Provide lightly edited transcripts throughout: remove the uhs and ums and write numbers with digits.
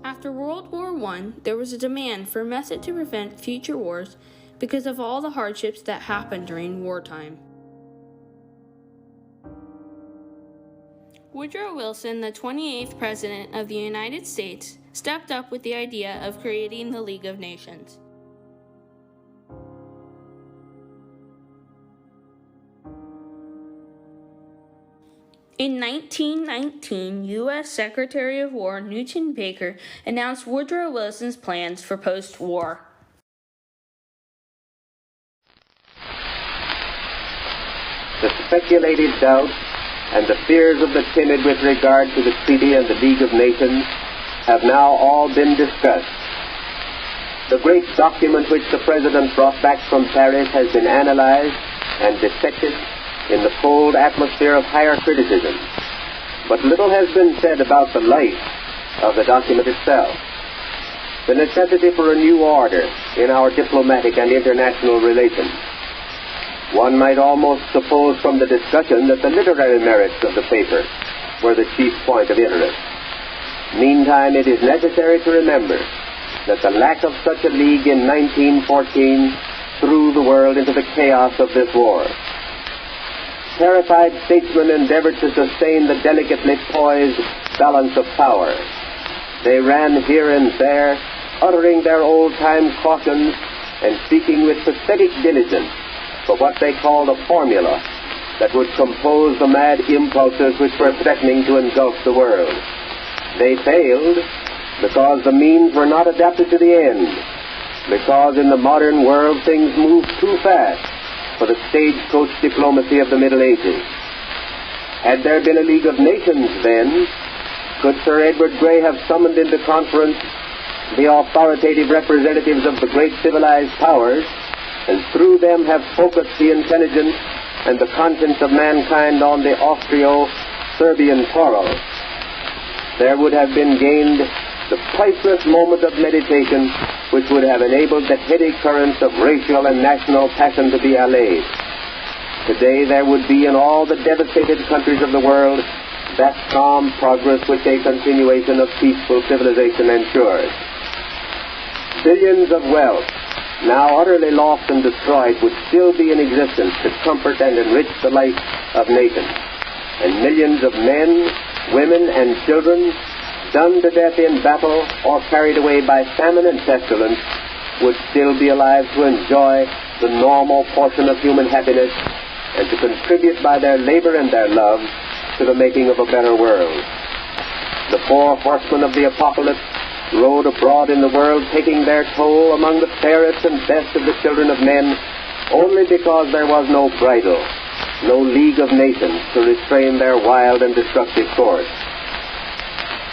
After World War I, there was a demand for a method to prevent future wars because of all the hardships that happened during wartime. Woodrow Wilson, the 28th President of the United States, stepped up with the idea of creating the League of Nations. In 1919, U.S. Secretary of War Newton Baker announced Woodrow Wilson's plans for post-war. The speculative doubt and the fears of the timid with regard to the treaty and the League of Nations have now all been discussed. The great document which the President brought back from Paris has been analyzed and dissected in the cold atmosphere of higher criticism. But little has been said about the life of the document itself. The necessity for a new order in our diplomatic and international relations. One might almost suppose from the discussion that the literary merits of the paper were the chief point of interest. Meantime, it is necessary to remember that the lack of such a league in 1914 threw the world into the chaos of this war. Terrified statesmen endeavored to sustain the delicately poised balance of power. They ran here and there, uttering their old-time cautions and seeking with pathetic diligence for what they called a formula that would compose the mad impulses which were threatening to engulf the world. They failed because the means were not adapted to the end, because in the modern world things move too fast for the stagecoach diplomacy of the Middle Ages. Had there been a League of Nations then, could Sir Edward Grey have summoned into conference the authoritative representatives of the great civilized powers, and through them have focused the intelligence and the conscience of mankind on the Austro-Serbian quarrel, there would have been gained the priceless moment of meditation which would have enabled the heady currents of racial and national passion to be allayed. Today there would be in all the devastated countries of the world that calm progress which a continuation of peaceful civilization ensures. Billions of wealth, now utterly lost and destroyed, would still be in existence to comfort and enrich the life of nations. And millions of men, women, and children, done to death in battle or carried away by famine and pestilence, would still be alive to enjoy the normal portion of human happiness and to contribute by their labor and their love to the making of a better world. The four horsemen of the apocalypse rode abroad in the world, taking their toll among the fairest and best of the children of men, only because there was no bridle, no League of Nations to restrain their wild and destructive course.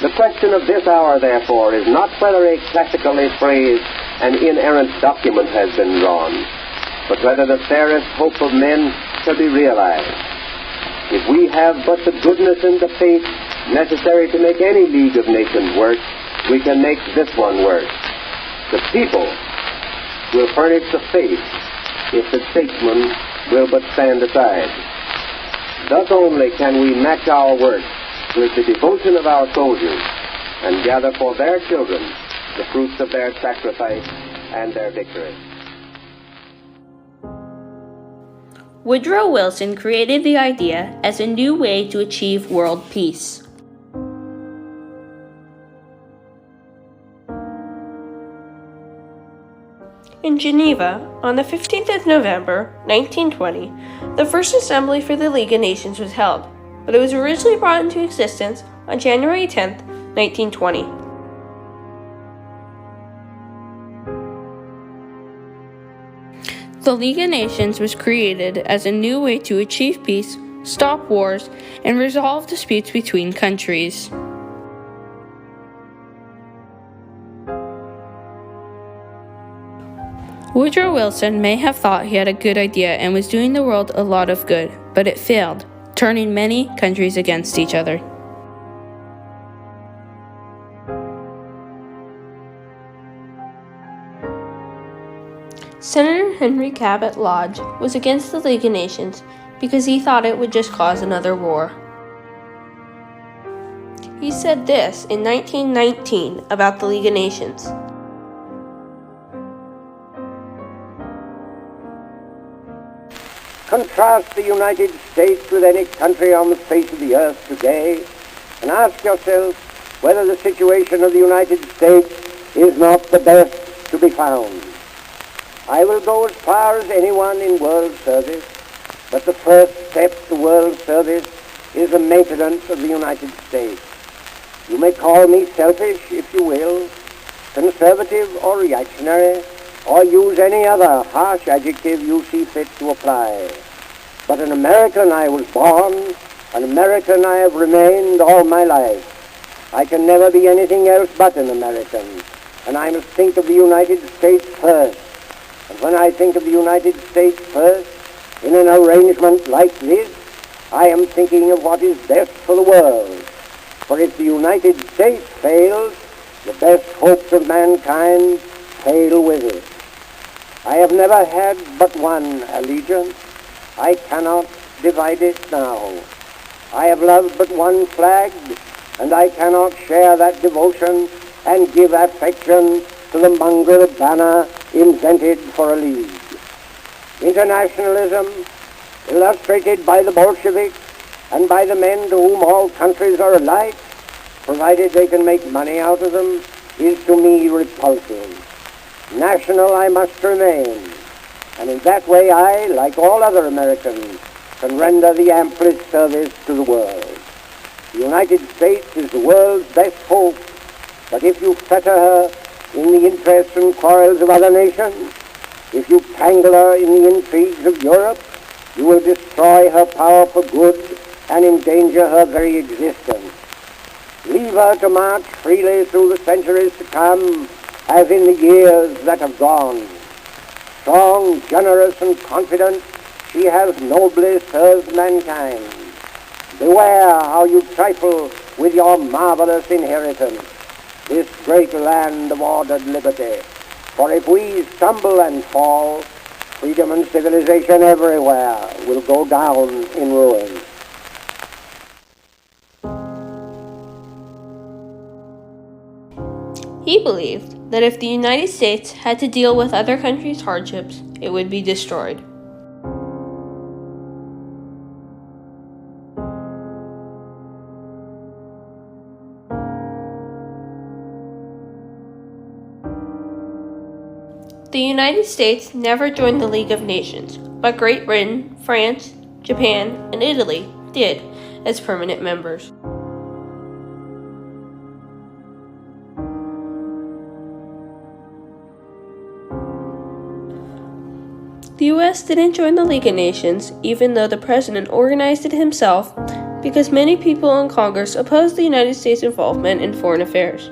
The question of this hour, therefore, is not whether a classically phrased and inerrant document has been drawn, but whether the fairest hope of men shall be realized. If we have but the goodness and the faith necessary to make any League of Nations work, we can make this one work. The people will furnish the faith if the statesmen will but stand aside. Thus only can we match our work with the devotion of our soldiers and gather for their children the fruits of their sacrifice and their victory. Woodrow Wilson created the idea as a new way to achieve world peace. In Geneva, on the 15th of November, 1920, the first assembly for the League of Nations was held, but it was originally brought into existence on January 10th, 1920. The League of Nations was created as a new way to achieve peace, stop wars, and resolve disputes between countries. Woodrow Wilson may have thought he had a good idea and was doing the world a lot of good, but it failed, turning many countries against each other. Senator Henry Cabot Lodge was against the League of Nations because he thought it would just cause another war. He said this in 1919 about the League of Nations. Contrast the United States with any country on the face of the earth today, and ask yourself whether the situation of the United States is not the best to be found. I will go as far as anyone in world service, but the first step to world service is the maintenance of the United States. You may call me selfish, if you will, conservative or reactionary, or use any other harsh adjective you see fit to apply. But an American I was born, an American I have remained all my life. I can never be anything else but an American, and I must think of the United States first. And when I think of the United States first, in an arrangement like this, I am thinking of what is best for the world. For if the United States fails, the best hopes of mankind fail with it. I have never had but one allegiance. I cannot divide it now. I have loved but one flag, and I cannot share that devotion and give affection to the mongrel banner invented for a league. Internationalism, illustrated by the Bolsheviks and by the men to whom all countries are alike, provided they can make money out of them, is to me repulsive. National I must remain, and in that way I, like all other Americans, can render the amplest service to the world. The United States is the world's best hope, but if you fetter her in the interests and quarrels of other nations, if you tangle her in the intrigues of Europe, you will destroy her power for good and endanger her very existence. Leave her to march freely through the centuries to come, as in the years that have gone. Strong, generous, and confident, she has nobly served mankind. Beware how you trifle with your marvelous inheritance, this great land of ordered liberty. For if we stumble and fall, freedom and civilization everywhere will go down in ruin. He believed that if the United States had to deal with other countries' hardships, it would be destroyed. The United States never joined the League of Nations, but Great Britain, France, Japan, and Italy did as permanent members. The US didn't join the League of Nations, even though the president organized it himself, because many people in Congress opposed the United States' involvement in foreign affairs.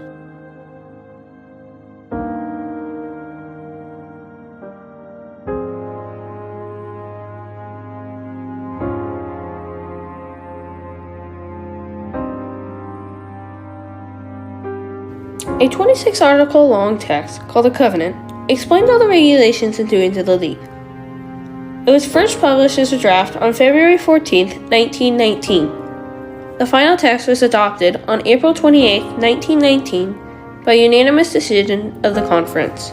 A 26-article long text called the Covenant explained all the regulations and doings of the League. It was first published as a draft on February 14, 1919. The final text was adopted on April 28, 1919, by unanimous decision of the conference.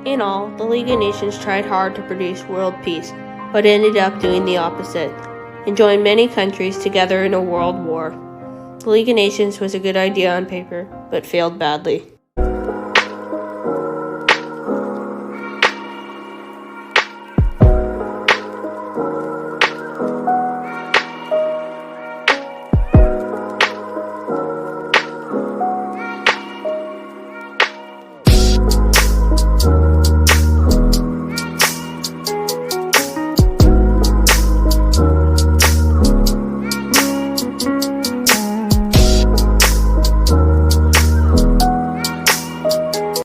In all, the League of Nations tried hard to produce world peace, but ended up doing the opposite, and joined many countries together in a world war. The League of Nations was a good idea on paper, but failed badly.